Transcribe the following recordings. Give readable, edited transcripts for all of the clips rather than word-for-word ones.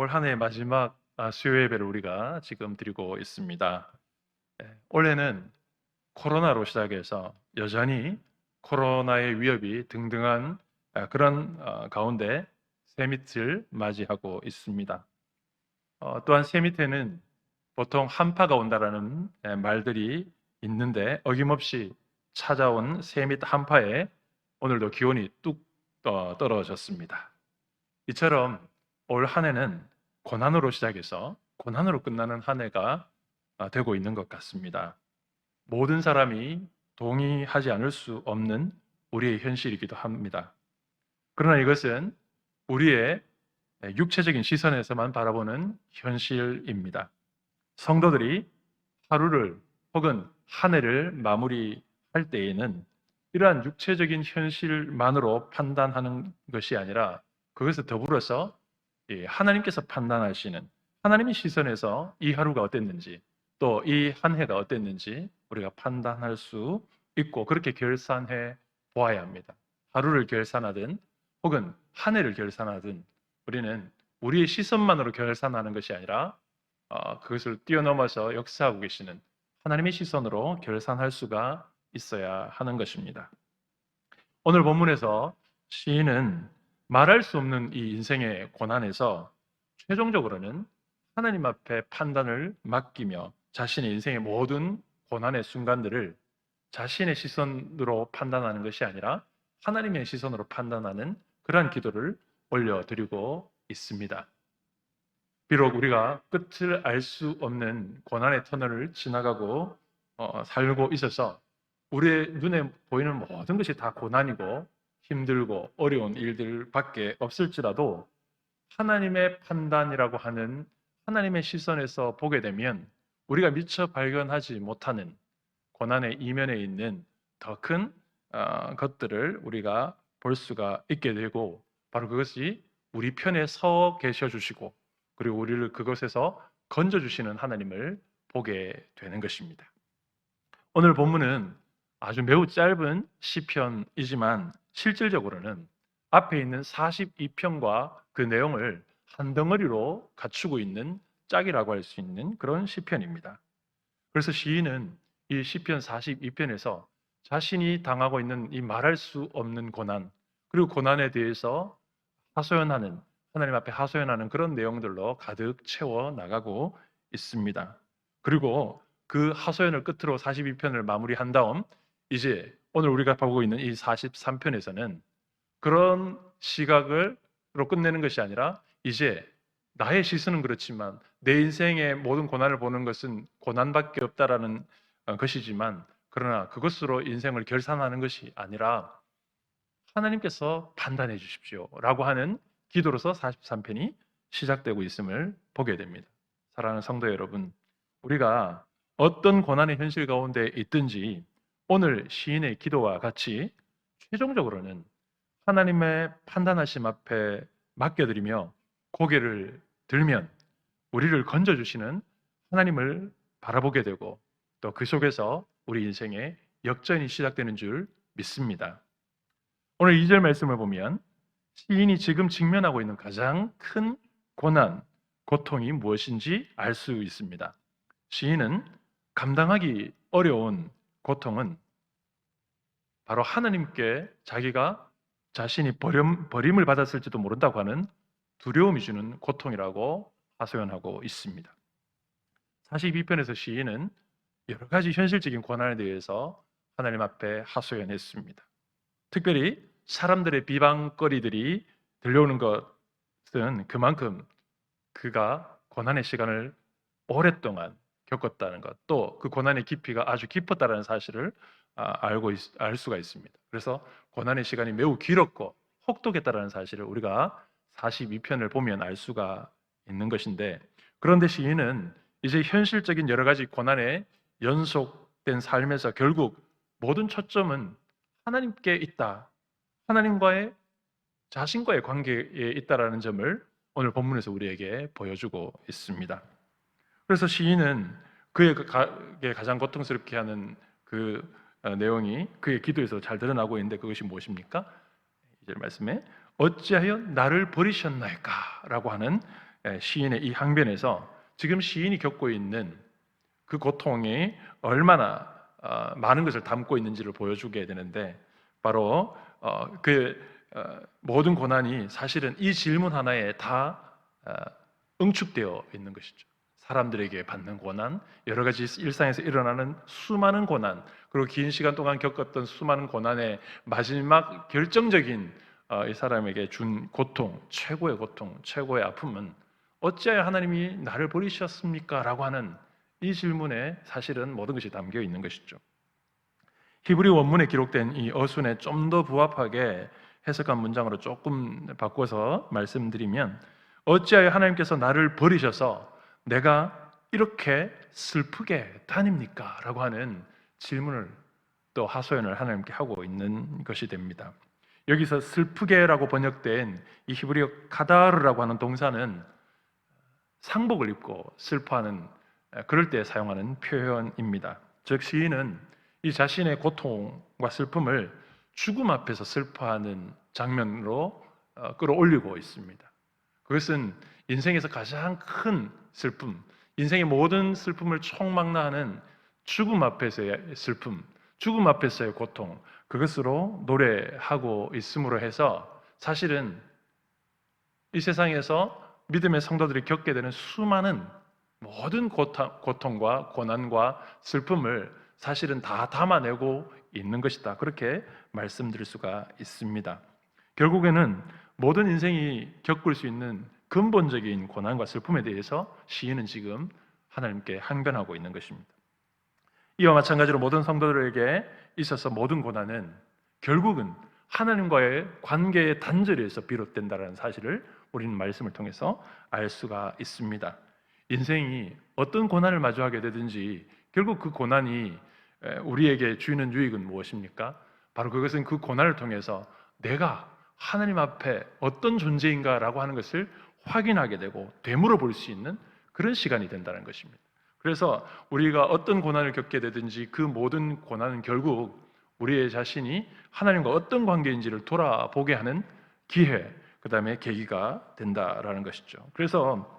올 한 해의 마지막 수요 예배를 우리가 지금 드리고 있습니다. 올해는 코로나로 시작해서 여전히 코로나의 위협이 등등한 그런 가운데 새밑을 맞이하고 있습니다. 또한 새밑에는 보통 한파가 온다라는 말들이 있는데 어김없이 찾아온 새밑 한파에 오늘도 기온이 뚝 떨어졌습니다. 이처럼 올 한 해는 고난으로 시작해서 고난으로 끝나는 한 해가 되고 있는 것 같습니다. 모든 사람이 동의하지 않을 수 없는 우리의 현실이기도 합니다. 그러나 이것은 우리의 육체적인 시선에서만 바라보는 현실입니다. 성도들이 하루를 혹은 한 해를 마무리할 때에는 이러한 육체적인 현실만으로 판단하는 것이 아니라 그것을 더불어서 하나님께서 판단하시는 하나님의 시선에서 이 하루가 어땠는지 또 이 한 해가 어땠는지 우리가 판단할 수 있고 그렇게 결산해 보아야 합니다. 하루를 결산하든 혹은 한 해를 결산하든 우리는 우리의 시선만으로 결산하는 것이 아니라 그것을 뛰어넘어서 역사하고 계시는 하나님의 시선으로 결산할 수가 있어야 하는 것입니다. 오늘 본문에서 시인은 말할 수 없는 이 인생의 고난에서 최종적으로는 하나님 앞에 판단을 맡기며 자신의 인생의 모든 고난의 순간들을 자신의 시선으로 판단하는 것이 아니라 하나님의 시선으로 판단하는 그러한 기도를 올려드리고 있습니다. 비록 우리가 끝을 알 수 없는 고난의 터널을 지나가고 살고 있어서 우리의 눈에 보이는 모든 것이 다 고난이고 힘들고 어려운 일들밖에 없을지라도 하나님의 판단이라고 하는 하나님의 시선에서 보게 되면 우리가 미처 발견하지 못하는 고난의 이면에 있는 더 큰 것들을 우리가 볼 수가 있게 되고 바로 그것이 우리 편에 서 계셔 주시고 그리고 우리를 그것에서 건져 주시는 하나님을 보게 되는 것입니다. 오늘 본문은 아주 매우 짧은 시편이지만 실질적으로는 앞에 있는 42편과 그 내용을 한 덩어리로 갖추고 있는 짝이라고 할 수 있는 그런 시편입니다. 그래서 시인은 이 시편 42편에서 자신이 당하고 있는 이 말할 수 없는 고난 그리고 고난에 대해서 하소연하는 하나님 앞에 하소연하는 그런 내용들로 가득 채워 나가고 있습니다. 그리고 그 하소연을 끝으로 42편을 마무리한 다음 이제 오늘 우리가 보고 있는 이 43편에서는 그런 시각으로 끝내는 것이 아니라 이제 나의 시선은 그렇지만 내 인생의 모든 고난을 보는 것은 고난밖에 없다라는 것이지만 그러나 그것으로 인생을 결산하는 것이 아니라 하나님께서 판단해 주십시오 라고 하는 기도로서 43편이 시작되고 있음을 보게 됩니다. 사랑하는 성도 여러분, 우리가 어떤 고난의 현실 가운데 있든지 오늘 시인의 기도와 같이 최종적으로는 하나님의 판단하심 앞에 맡겨드리며 고개를 들면 우리를 건져주시는 하나님을 바라보게 되고 또 그 속에서 우리 인생의 역전이 시작되는 줄 믿습니다. 오늘 2절 말씀을 보면 시인이 지금 직면하고 있는 가장 큰 고난, 고통이 무엇인지 알 수 있습니다. 시인은 감당하기 어려운 고통은 바로 하나님께 자기가 자신이 버림을 받았을지도 모른다고 하는 두려움이 주는 고통이라고 하소연하고 있습니다. 42편에서 시인은 여러 가지 현실적인 고난에 대해서 하나님 앞에 하소연했습니다. 특별히 사람들의 비방거리들이 들려오는 것은 그만큼 그가 고난의 시간을 오랫동안 겪었다는 것, 또 그 고난의 깊이가 아주 깊었다는 사실을 알 수가 있습니다. 그래서 고난의 시간이 매우 길었고 혹독했다는 사실을 우리가 42편을 보면 알 수가 있는 것인데 그런데 시인은 이제 현실적인 여러 가지 고난의 연속된 삶에서 결국 모든 초점은 하나님께 있다. 하나님과의 자신과의 관계에 있다라는 점을 오늘 본문에서 우리에게 보여주고 있습니다. 그래서 시인은 그의 가장 고통스럽게 하는 그 내용이 그의 기도에서 잘 드러나고 있는데 그것이 무엇입니까? 2절 말씀에 어찌하여 나를 버리셨나이까? 라고 하는 시인의 이 항변에서 지금 시인이 겪고 있는 그 고통이 얼마나 많은 것을 담고 있는지를 보여주게 되는데, 바로 모든 고난이 사실은 이 질문 하나에 다 응축되어 있는 것이죠. 사람들에게 받는 고난, 여러 가지 일상에서 일어나는 수많은 고난, 그리고 긴 시간 동안 겪었던 수많은 고난의 마지막 결정적인 이 사람에게 준 고통, 최고의 고통, 최고의 아픔은 어찌하여 하나님이 나를 버리셨습니까? 라고 하는 이 질문에 사실은 모든 것이 담겨 있는 것이죠. 히브리 원문에 기록된 이 어순에 좀 더 부합하게 해석한 문장으로 조금 바꿔서 말씀드리면, 어찌하여 하나님께서 나를 버리셔서 내가 이렇게 슬프게 다닙니까? 라고 하는 질문을, 또 하소연을 하나님께 하고 있는 것이 됩니다. 여기서 슬프게라고 번역된 이 히브리어 카다르라고 하는 동사는 상복을 입고 슬퍼하는, 그럴 때 사용하는 표현입니다. 즉 시인은 이 자신의 고통과 슬픔을 죽음 앞에서 슬퍼하는 장면으로 끌어올리고 있습니다. 그것은 인생에서 가장 큰 슬픔, 인생의 모든 슬픔을 총망라하는 죽음 앞에서의 슬픔, 죽음 앞에서의 고통, 그것으로 노래하고 있음으로 해서 사실은 이 세상에서 믿음의 성도들이 겪게 되는 수많은 모든 고통과 고난과 슬픔을 사실은 다 담아내고 있는 것이다, 그렇게 말씀드릴 수가 있습니다. 결국에는 모든 인생이 겪을 수 있는 근본적인 고난과 슬픔에 대해서 시인은 지금 하나님께 항변하고 있는 것입니다. 이와 마찬가지로 모든 성도들에게 있어서 모든 고난은 결국은 하나님과의 관계의 단절에서 비롯된다는 사실을 우리는 말씀을 통해서 알 수가 있습니다. 인생이 어떤 고난을 마주하게 되든지 결국 그 고난이 우리에게 주는 유익은 무엇입니까? 바로 그것은 그 고난을 통해서 내가 하나님 앞에 어떤 존재인가라고 하는 것을 확인하게 되고 되물어 볼 수 있는 그런 시간이 된다는 것입니다. 그래서 우리가 어떤 고난을 겪게 되든지 그 모든 고난은 결국 우리의 자신이 하나님과 어떤 관계인지를 돌아보게 하는 기회, 그 다음에 계기가 된다라는 것이죠. 그래서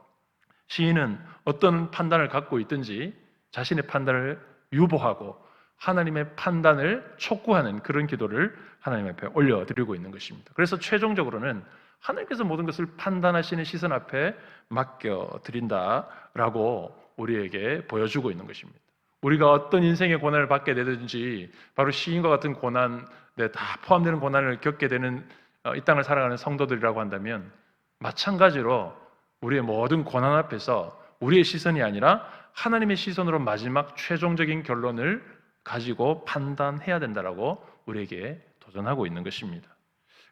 시인은 어떤 판단을 갖고 있든지 자신의 판단을 유보하고 하나님의 판단을 촉구하는 그런 기도를 하나님 앞에 올려드리고 있는 것입니다. 그래서 최종적으로는 하나님께서 모든 것을 판단하시는 시선 앞에 맡겨드린다라고 우리에게 보여주고 있는 것입니다. 우리가 어떤 인생의 고난을 받게 되든지 바로 시인과 같은 고난에 다 포함되는 고난을 겪게 되는 이 땅을 살아가는 성도들이라고 한다면, 마찬가지로 우리의 모든 고난 앞에서 우리의 시선이 아니라 하나님의 시선으로 마지막 최종적인 결론을 가지고 판단해야 된다라고 우리에게 도전하고 있는 것입니다.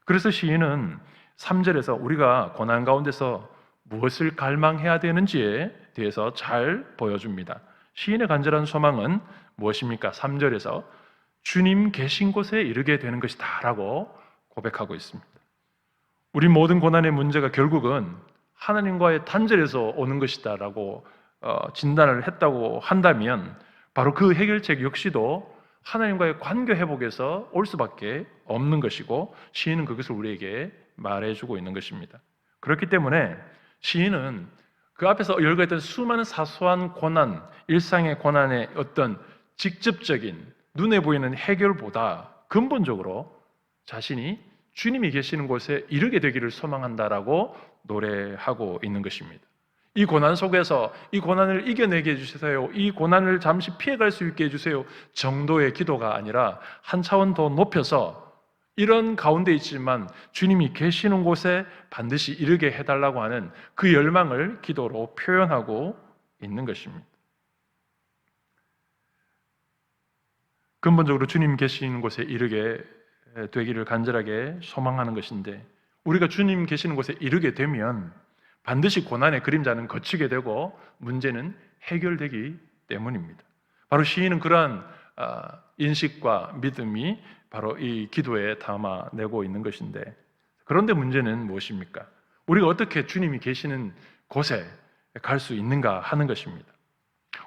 그래서 시인은 3절에서 우리가 고난 가운데서 무엇을 갈망해야 되는지에 대해서 잘 보여줍니다. 시인의 간절한 소망은 무엇입니까? 3절에서 주님 계신 곳에 이르게 되는 것이다 라고 고백하고 있습니다. 우리 모든 고난의 문제가 결국은 하나님과의 단절에서 오는 것이다 라고 진단을 했다고 한다면, 바로 그 해결책 역시도 하나님과의 관계 회복에서 올 수밖에 없는 것이고, 시인은 그것을 우리에게 말해주고 있는 것입니다. 그렇기 때문에 시인은 그 앞에서 열거했던 수많은 사소한 고난, 일상의 고난의 어떤 직접적인 눈에 보이는 해결보다 근본적으로 자신이 주님이 계시는 곳에 이르게 되기를 소망한다라고 노래하고 있는 것입니다. 이 고난 속에서 이 고난을 이겨내게 해주세요, 이 고난을 잠시 피해갈 수 있게 해주세요 정도의 기도가 아니라 한 차원 더 높여서 이런 가운데 있지만 주님이 계시는 곳에 반드시 이르게 해달라고 하는 그 열망을 기도로 표현하고 있는 것입니다. 근본적으로 주님 계시는 곳에 이르게 되기를 간절하게 소망하는 것인데, 우리가 주님 계시는 곳에 이르게 되면 반드시 고난의 그림자는 거치게 되고 문제는 해결되기 때문입니다. 바로 시인은 그러한 인식과 믿음이 바로 이 기도에 담아내고 있는 것인데, 그런데 문제는 무엇입니까? 우리가 어떻게 주님이 계시는 곳에 갈 수 있는가 하는 것입니다.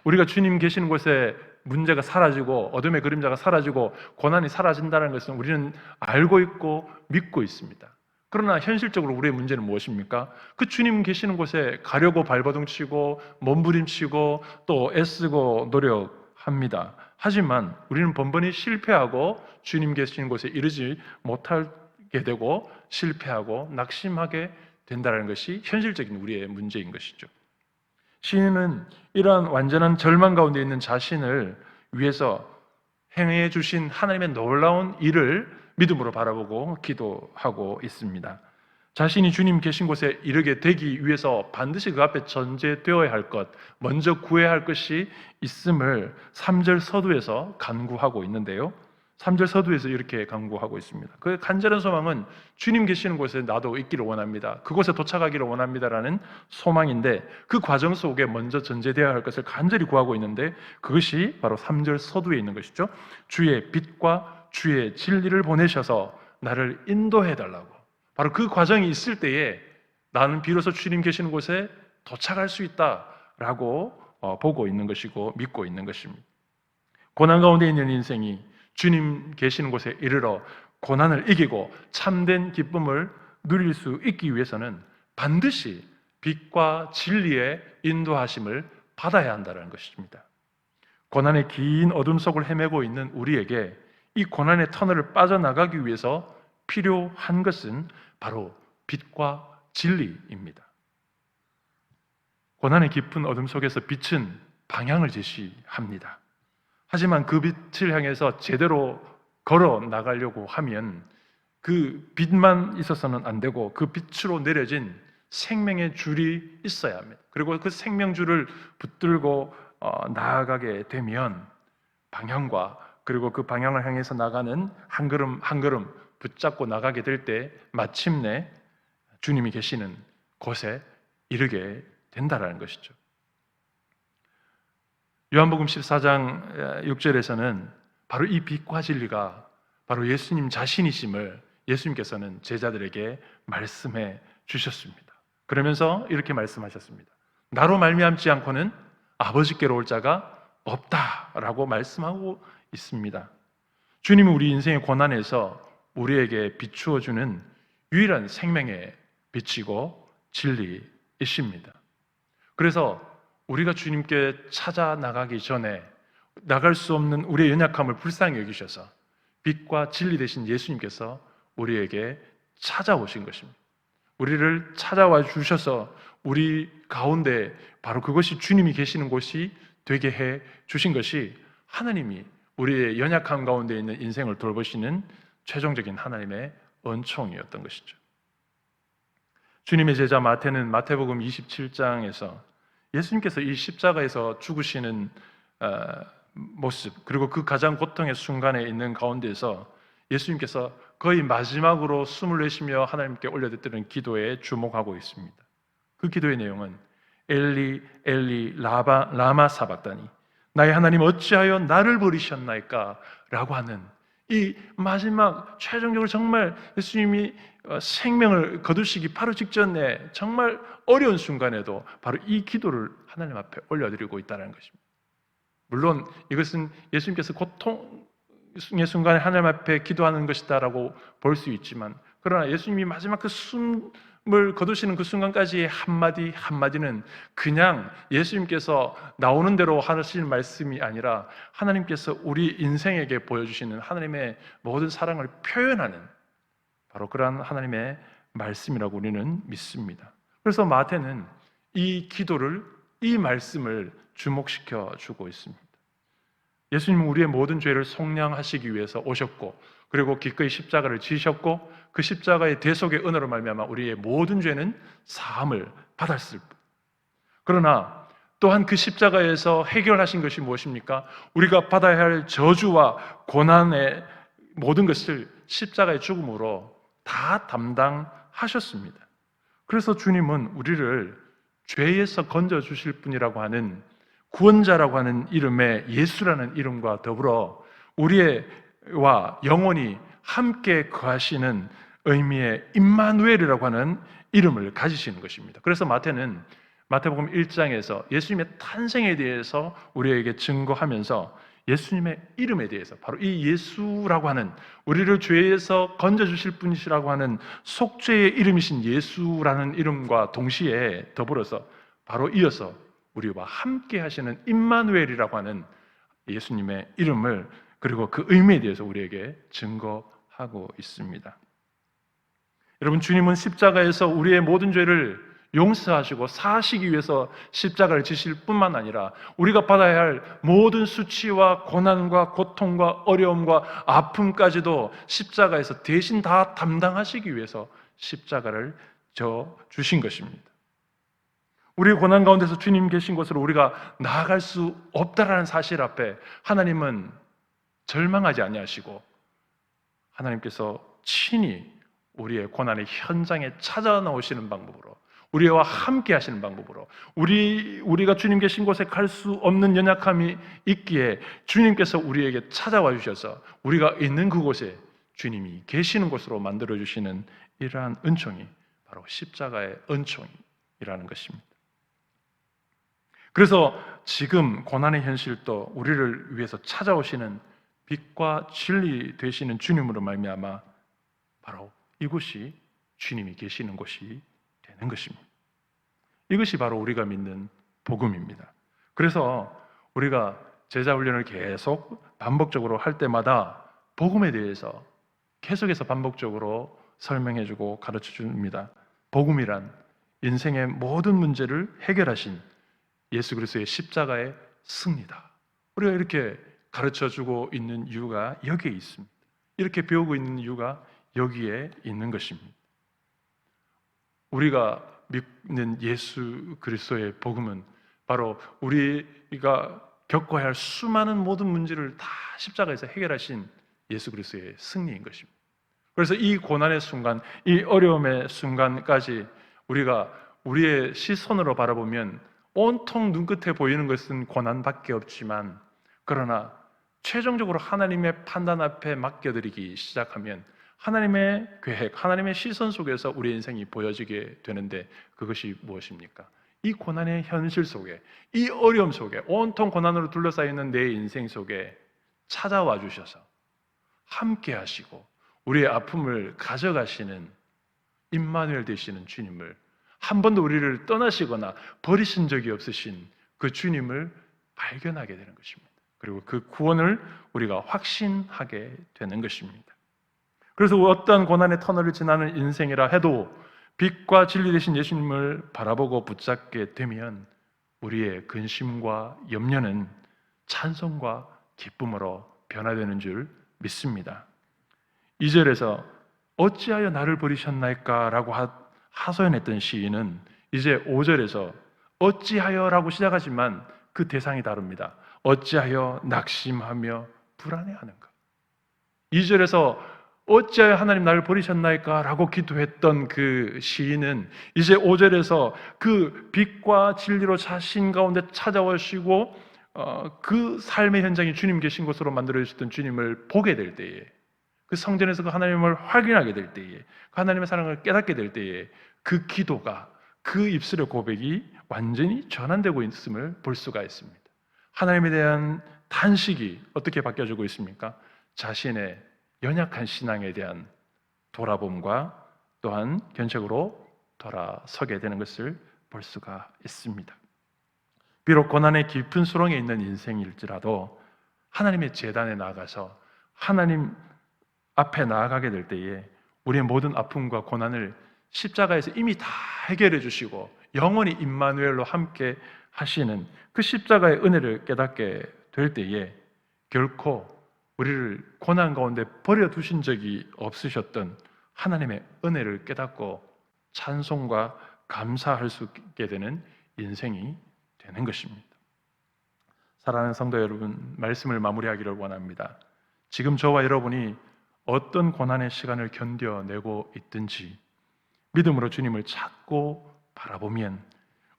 우리가 주님 계시는 곳에 문제가 사라지고 어둠의 그림자가 사라지고 고난이 사라진다는 것은 우리는 알고 있고 믿고 있습니다. 그러나 현실적으로 우리의 문제는 무엇입니까? 그 주님 계시는 곳에 가려고 발버둥치고 몸부림치고 또 애쓰고 노력합니다. 하지만 우리는 번번이 실패하고 주님 계시는 곳에 이르지 못하게 되고 실패하고 낙심하게 된다는 것이 현실적인 우리의 문제인 것이죠. 시인은 이러한 완전한 절망 가운데 있는 자신을 위해서 행해 주신 하나님의 놀라운 일을 믿음으로 바라보고 기도하고 있습니다. 자신이 주님 계신 곳에 이르게 되기 위해서 반드시 그 앞에 전제되어야 할 것, 먼저 구해야 할 것이 있음을 3절 서두에서 간구하고 있는데요. 3절 서두에서 이렇게 간구하고 있습니다. 그 간절한 소망은 주님 계시는 곳에 나도 있기를 원합니다. 그곳에 도착하기를 원합니다라는 소망인데 그 과정 속에 먼저 전제되어야 할 것을 간절히 구하고 있는데 그것이 바로 3절 서두에 있는 것이죠. 주의 빛과 주의 진리를 보내셔서 나를 인도해 달라고. 바로 그 과정이 있을 때에 나는 비로소 주님 계시는 곳에 도착할 수 있다라고 보고 있는 것이고 믿고 있는 것입니다. 고난 가운데 있는 인생이 주님 계시는 곳에 이르러 고난을 이기고 참된 기쁨을 누릴 수 있기 위해서는 반드시 빛과 진리의 인도하심을 받아야 한다는 것입니다. 고난의 긴 어둠 속을 헤매고 있는 우리에게 이 고난의 터널을 빠져나가기 위해서 필요한 것은 바로 빛과 진리입니다. 고난의 깊은 어둠 속에서 빛은 방향을 제시합니다. 하지만 그 빛을 향해서 제대로 걸어 나가려고 하면 그 빛만 있어서는 안 되고 그 빛으로 내려진 생명의 줄이 있어야 합니다. 그리고 그 생명줄을 붙들고 나아가게 되면 방향과 그리고 그 방향을 향해서 나가는 한 걸음 한 걸음 붙잡고 나가게 될 때 마침내 주님이 계시는 곳에 이르게 된다라는 것이죠. 요한복음 14장 6절에서는 바로 이 빛과 진리가 바로 예수님 자신이심을 예수님께서는 제자들에게 말씀해 주셨습니다. 그러면서 이렇게 말씀하셨습니다. 나로 말미암지 않고는 아버지께로 올 자가 없다라고 말씀하고 있습니다. 주님은 우리 인생의 고난에서 우리에게 비추어 주는 유일한 생명의 빛이고 진리이십니다. 그래서 우리가 주님께 찾아 나가기 전에 나갈 수 없는 우리의 연약함을 불쌍히 여기셔서 빛과 진리 되신 예수님께서 우리에게 찾아오신 것입니다. 우리를 찾아와 주셔서 우리 가운데 바로 그것이 주님이 계시는 곳이 되게 해 주신 것이 하나님이 우리의 연약함 가운데 있는 인생을 돌보시는 최종적인 하나님의 은총이었던 것이죠. 주님의 제자 마태는 마태복음 27장에서 예수님께서 이 십자가에서 죽으시는 모습 그리고 그 가장 고통의 순간에 있는 가운데서 예수님께서 거의 마지막으로 숨을 내쉬며 하나님께 올려드리는 기도에 주목하고 있습니다. 그 기도의 내용은 엘리 엘리 라마 사박다니 나의 하나님 어찌하여 나를 버리셨나이까 라고 하는 이 마지막 최종적으로 정말 예수님이 생명을 거두시기 바로 직전에 정말 어려운 순간에도 바로 이 기도를 하나님 앞에 올려드리고 있다는 것입니다. 물론 이것은 예수님께서 고통의 순간에 하나님 앞에 기도하는 것이다라고 볼 수 있지만 그러나 예수님이 마지막 그 숨을 거두시는 그 순간까지의 한마디 한마디는 그냥 예수님께서 나오는 대로 하시는 말씀이 아니라 하나님께서 우리 인생에게 보여주시는 하나님의 모든 사랑을 표현하는 바로 그러한 하나님의 말씀이라고 우리는 믿습니다. 그래서 마태는 이 기도를, 이 말씀을 주목시켜 주고 있습니다. 예수님은 우리의 모든 죄를 속량하시기 위해서 오셨고 그리고 기꺼이 십자가를 지셨고 그 십자가의 대속의 은혜로 말미암아 우리의 모든 죄는 사함을 받았을 뿐. 그러나 또한 그 십자가에서 해결하신 것이 무엇입니까? 우리가 받아야 할 저주와 고난의 모든 것을 십자가의 죽음으로 다 담당하셨습니다. 그래서 주님은 우리를 죄에서 건져주실 분이라고 하는 구원자라고 하는 이름의 예수라는 이름과 더불어 우리와 영원히 함께 거하시는 의미의 임마누엘이라고 하는 이름을 가지시는 것입니다. 그래서 마태는 마태복음 1장에서 예수님의 탄생에 대해서 우리에게 증거하면서 예수님의 이름에 대해서, 바로 이 예수라고 하는, 우리를 죄에서 건져주실 분이시라고 하는 속죄의 이름이신 예수라는 이름과 동시에 더불어서 바로 이어서 우리와 함께 하시는 임마누엘이라고 하는 예수님의 이름을, 그리고 그 의미에 대해서 우리에게 증거하고 있습니다. 여러분, 주님은 십자가에서 우리의 모든 죄를 용서하시고 사하시기 위해서 십자가를 지실 뿐만 아니라 우리가 받아야 할 모든 수치와 고난과 고통과 어려움과 아픔까지도 십자가에서 대신 다 담당하시기 위해서 십자가를 져 주신 것입니다. 우리의 고난 가운데서 주님 계신 곳으로 우리가 나아갈 수 없다라는 사실 앞에 하나님은 절망하지 아니하시고 하나님께서 친히 우리의 고난의 현장에 찾아 나오시는 방법으로, 우리와 함께 하시는 방법으로, 우리가 주님 계신 곳에 갈 수 없는 연약함이 있기에 주님께서 우리에게 찾아와 주셔서 우리가 있는 그곳에 주님이 계시는 곳으로 만들어 주시는 이러한 은총이 바로 십자가의 은총이라는 것입니다. 그래서 지금 고난의 현실도 우리를 위해서 찾아오시는 빛과 진리 되시는 주님으로 말미암아 바로 이곳이 주님이 계시는 곳이 되는 것입니다. 이것이 바로 우리가 믿는 복음입니다. 그래서 우리가 제자 훈련을 계속 반복적으로 할 때마다 복음에 대해서 계속해서 반복적으로 설명해주고 가르쳐 줍니다. 복음이란 인생의 모든 문제를 해결하신 예수 그리스도의 십자가의 승리다. 우리가 이렇게 가르쳐주고 있는 이유가 여기에 있습니다. 이렇게 배우고 있는 이유가 여기에 있는 것입니다. 우리가 믿는 예수 그리스도의 복음은 바로 우리가 겪어야 할 수많은 모든 문제를 다 십자가에서 해결하신 예수 그리스도의 승리인 것입니다. 그래서 이 고난의 순간, 이 어려움의 순간까지 우리가 우리의 시선으로 바라보면 온통 눈끝에 보이는 것은 고난밖에 없지만, 그러나 최종적으로 하나님의 판단 앞에 맡겨드리기 시작하면 하나님의 계획, 하나님의 시선 속에서 우리의 인생이 보여지게 되는데, 그것이 무엇입니까? 이 고난의 현실 속에, 이 어려움 속에, 온통 고난으로 둘러싸여 있는 내 인생 속에 찾아와 주셔서 함께 하시고 우리의 아픔을 가져가시는 임마누엘 되시는 주님을, 한 번도 우리를 떠나시거나 버리신 적이 없으신 그 주님을 발견하게 되는 것입니다. 그리고 그 구원을 우리가 확신하게 되는 것입니다. 그래서 어떠한 고난의 터널을 지나는 인생이라 해도 빛과 진리 되신 예수님을 바라보고 붙잡게 되면 우리의 근심과 염려는 찬송과 기쁨으로 변화되는 줄 믿습니다. 2절에서 어찌하여 나를 버리셨나이까 라고 하소연했던 시인은 이제 5절에서 어찌하여라고 시작하지만 그 대상이 다릅니다. 어찌하여 낙심하며 불안해하는가. 2절에서 어찌하여 하나님 나를 버리셨나이까 라고 기도했던 그 시인은 이제 5절에서 그 빛과 진리로 자신 가운데 찾아오시고 그 삶의 현장이 주님 계신 곳으로 만들어주셨던 주님을 보게 될 때에, 그 성전에서 그 하나님을 확인하게 될 때에, 그 하나님의 사랑을 깨닫게 될 때에 그 기도가, 그 입술의 고백이 완전히 전환되고 있음을 볼 수가 있습니다. 하나님에 대한 탄식이 어떻게 바뀌어지고 있습니까? 자신의 연약한 신앙에 대한 돌아봄과 또한 견책으로 돌아서게 되는 것을 볼 수가 있습니다. 비록 고난의 깊은 수렁에 있는 인생일지라도 하나님의 제단에 나아가서 하나님 앞에 나아가게 될 때에 우리의 모든 아픔과 고난을 십자가에서 이미 다 해결해 주시고 영원히 임마누엘로 함께 하시는 그 십자가의 은혜를 깨닫게 될 때에 결코 우리를 고난 가운데 버려두신 적이 없으셨던 하나님의 은혜를 깨닫고 찬송과 감사할 수 있게 되는 인생이 되는 것입니다. 사랑하는 성도 여러분, 말씀을 마무리하기를 원합니다. 지금 저와 여러분이 어떤 고난의 시간을 견뎌내고 있든지 믿음으로 주님을 찾고 바라보면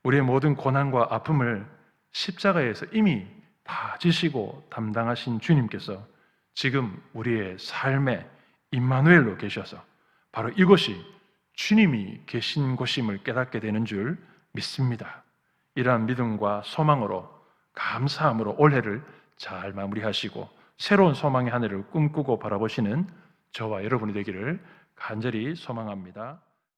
우리의 모든 고난과 아픔을 십자가에서 이미 다 지시고 담당하신 주님께서 지금 우리의 삶에 임마누엘로 계셔서 바로 이곳이 주님이 계신 곳임을 깨닫게 되는 줄 믿습니다. 이러한 믿음과 소망으로 감사함으로 올해를 잘 마무리하시고 새로운 소망의 한 해를 꿈꾸고 바라보시는 저와 여러분이 되기를 간절히 소망합니다.